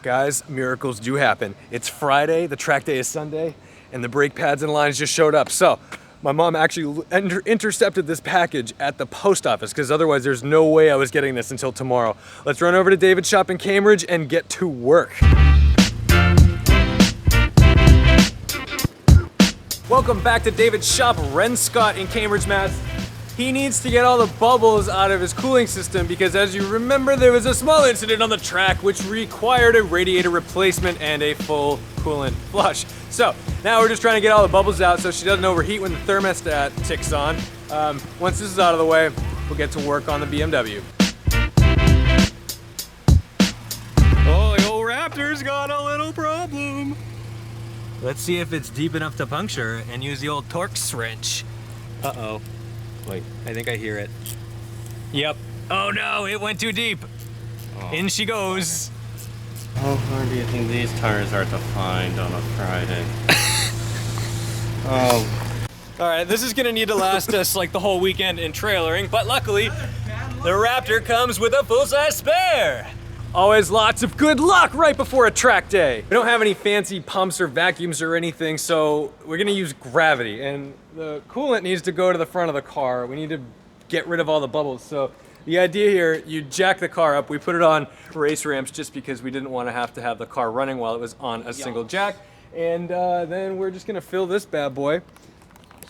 Guys, miracles do happen. It's Friday, the track day is Sunday, and the brake pads and lines just showed up. So my mom actually intercepted this package at the post office because otherwise there's no way I was getting this until tomorrow. Let's run over to David's shop in Cambridge and get to work. Welcome back to David's shop, Ren Scott in Cambridge, Mass. He needs to get all the bubbles out of his cooling system because, as you remember, there was a small incident on the track which required a radiator replacement and a full coolant flush. So now we're just trying to get all the bubbles out so she doesn't overheat when the thermostat ticks on. Once this is out of the way, we'll get to work on the BMW. Oh, the old Raptor's got a little problem. Let's see if it's deep enough to puncture and use the old Torx wrench. Uh-oh. Wait, I think I hear it. Yep. Oh no, it went too deep. Oh. In she goes. How hard do you think these tires are to find on a Friday? Oh. All right, this is gonna need to last us like the whole weekend in trailering, but luckily, the Raptor comes with a full-size spare. Always lots of good luck right before a track day. We don't have any fancy pumps or vacuums or anything, so we're gonna use gravity, and the coolant needs to go to the front of the car. We need to get rid of all the bubbles. So the idea here, you jack the car up. We put it on race ramps just because we didn't want to have the car running while it was on a single jack. And then we're just gonna fill this bad boy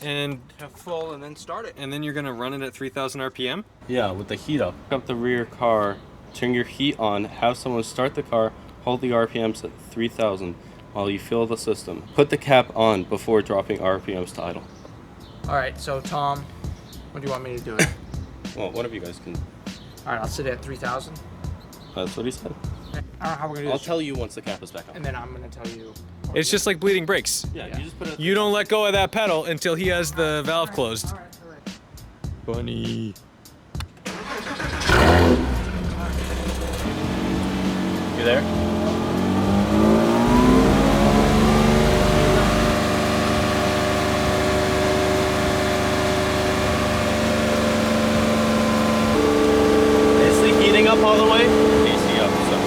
and have full and then start it. And then you're gonna run it at 3,000 RPM? Yeah, with the heat up. Pick up the rear car, turn your heat on, have someone start the car, hold the RPMs at 3,000 while you fill the system. Put the cap on before dropping RPMs to idle. All right, so Tom, when do you want me to do it? Well, one of you guys can. All right, I'll sit at 3,000. That's what he said. I don't know how we're gonna do I'll this. tell you once the cap is back on. And then I'm gonna tell you. It's just like bleeding brakes. Yeah, you just put it. You don't let go of that pedal until he has the valve closed. All right. Funny. You there? Up all the way, AC up, so.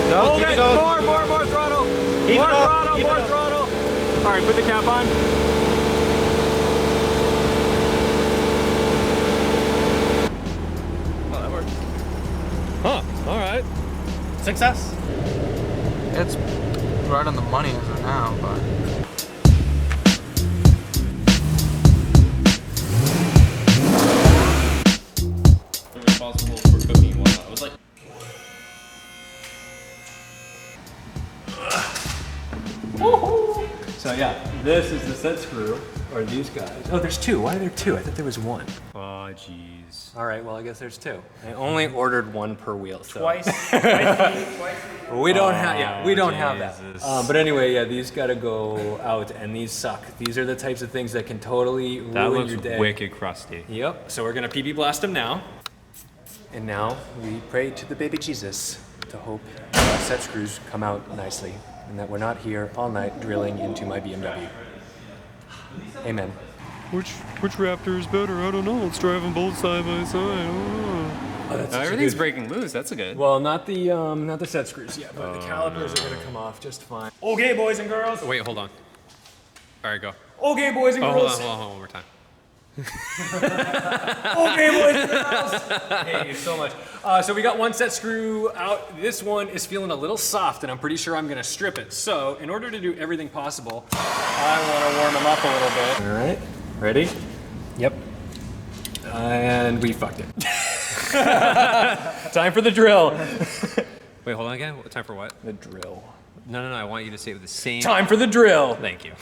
No, okay, more throttle. More throttle. All right, put the cap on. Oh, that works. Huh, all right. Success. It's right on the money as of now, but. I'm responsible for cooking and whatnot. I was like. So yeah, this is the set screw, or these guys. Oh, there's two. Why are there two? I thought there was one. Oh, jeez. All right, well, I guess there's two. I only ordered one per wheel, so. Twice. We don't have, we don't have that. But anyway, yeah, these gotta go out, and these suck. These are the types of things that can totally ruin your day. That looks wicked crusty. Yep, so we're gonna PB blast them now. And now we pray to the baby Jesus to hope our set screws come out nicely and that we're not here all night drilling into my BMW. Amen. Which Raptor is better? I don't know. Let's drive them both side by side. Oh, that's Everything's breaking loose. That's a good. Well, not the set screws yet, but the calipers are gonna come off just fine. Okay, boys and girls. Wait, hold on. All right, go. Okay, boys and girls. Hold on, one more time. Okay, boys and girls. Thank you so much. So we got one set screw out. This one is feeling a little soft, and I'm pretty sure I'm gonna strip it. So in order to do everything possible, I want to warm them up a little bit. All right, ready? Yep. And we fucked it. Time for the drill. Wait, hold on again. Time for what? The drill. No. I want you to say it with the same. Time for the drill. Thank you.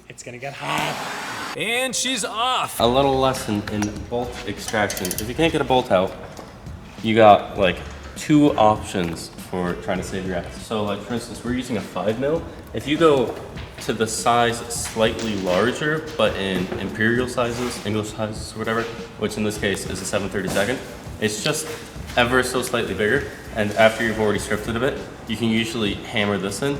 It's gonna get hot. And she's off. A little lesson in bolt extraction. If you can't get a bolt out, you got like two options for trying to save your ass. So like for instance, we're using a 5mm. If you go to the size slightly larger, but in imperial sizes, English sizes or whatever, which in this case is a 7/32, it's just ever so slightly bigger, and after you've already stripped it a bit, you can usually hammer this in.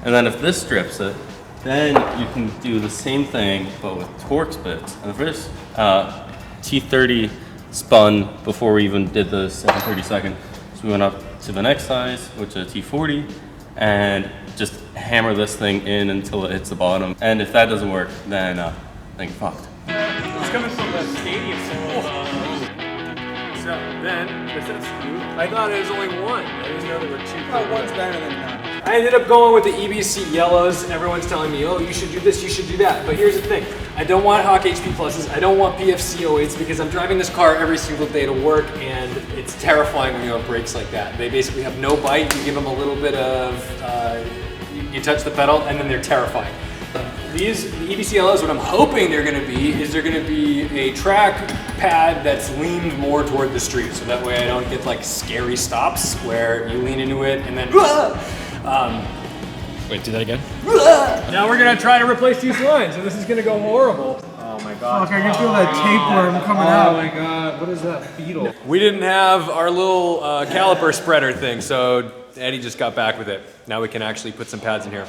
And then if this strips it, then you can do the same thing, but with Torx bits. And the first T30 spun before we even did the 732nd. So we went up to the next size, which is a T40, and just hammer this thing in until it hits the bottom. And if that doesn't work, then you're fucked. It's coming from the stadium. So then, is that screw? I thought it was only one. I didn't know there were two. Oh, one's better than none. I ended up going with the EBC yellows. Everyone's telling me, oh, you should do this, you should do that. But here's the thing. I don't want Hawk HP Pluses. I don't want PFC 08s because I'm driving this car every single day to work, and it's terrifying when you have brakes like that. They basically have no bite. You give them a little bit of, you touch the pedal, and then they're terrifying. The EBC yellows, what I'm hoping they're going to be is they're going to be a track pad that's leaned more toward the street, so that way I don't get like scary stops where you lean into it and then wait, do that again. Now we're going to try to replace these lines, and this is going to go horrible. Oh my god. Fuck, I can feel that tapeworm coming out. Oh my god, what is that beetle? We didn't have our little caliper spreader thing, so Eddie just got back with it. Now we can actually put some pads in here.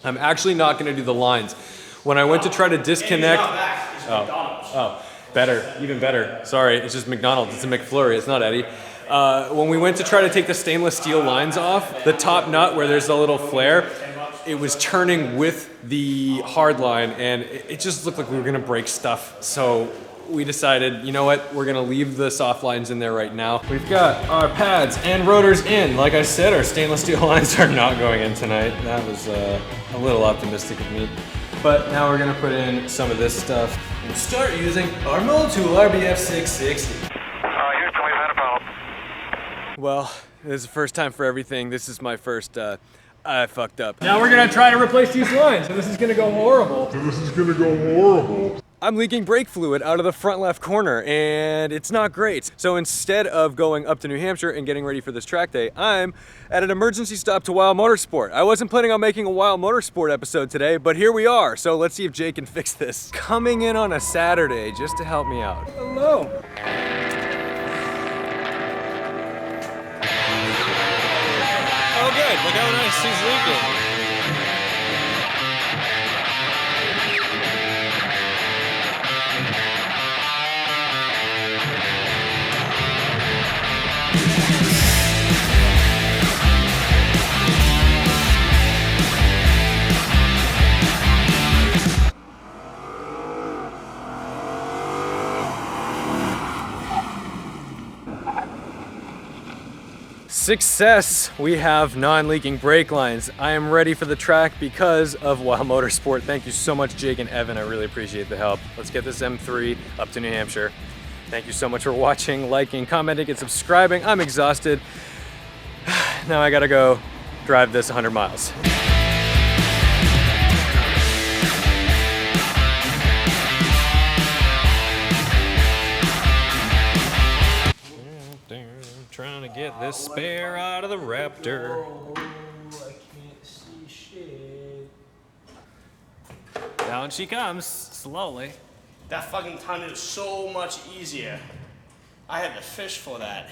I'm actually not going to do the lines. When I went to try to disconnect... Oh, better, even better. Sorry, it's just McDonald's, it's a McFlurry, it's not Eddie. When we went to try to take the stainless steel lines off, the top nut where there's a little flare, it was turning with the hard line, and it just looked like we were going to break stuff. So we decided, you know what, we're gonna leave the soft lines in there right now. We've got our pads and rotors in. Like I said, our stainless steel lines are not going in tonight. That was a little optimistic of me. But now we're gonna put in some of this stuff and start using our Motul RBF660. Here's Tony, had a problem. Well, this is the first time for everything. This is my first, I fucked up. Now we're gonna try to replace these lines, and this is gonna go horrible. I'm leaking brake fluid out of the front left corner, and it's not great. So instead of going up to New Hampshire and getting ready for this track day, I'm at an emergency stop to Wile Motorsport. I wasn't planning on making a Wile Motorsport episode today, but here we are. So let's see if Jake can fix this. Coming in on a Saturday just to help me out. Hello. Oh good, look how nice he's leaking. Success! We have non-leaking brake lines. I am ready for the track because of Wile Motorsport. Thank you so much, Jake and Evan. I really appreciate the help. Let's get this M3 up to New Hampshire. Thank you so much for watching, liking, commenting, and subscribing. I'm exhausted. Now I gotta go drive this 100 miles. Trying to get this spare out of the Raptor. Oh, I can't see shit. Down she comes, slowly. That fucking time is so much easier. I had to fish for that.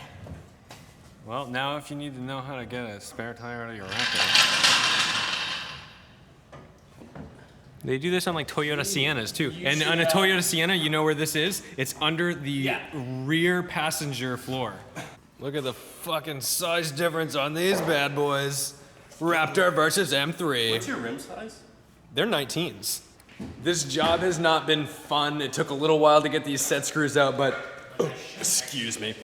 Well, now if you need to know how to get a spare tire out of your Raptor. They do this on like Toyota Siennas too. And on a Toyota Sienna, you know where this is? It's under the rear passenger floor. Look at the fucking size difference on these bad boys. Raptor versus M3. What's your rim size? They're 19s. This job has not been fun. It took a little while to get these set screws out, but excuse me.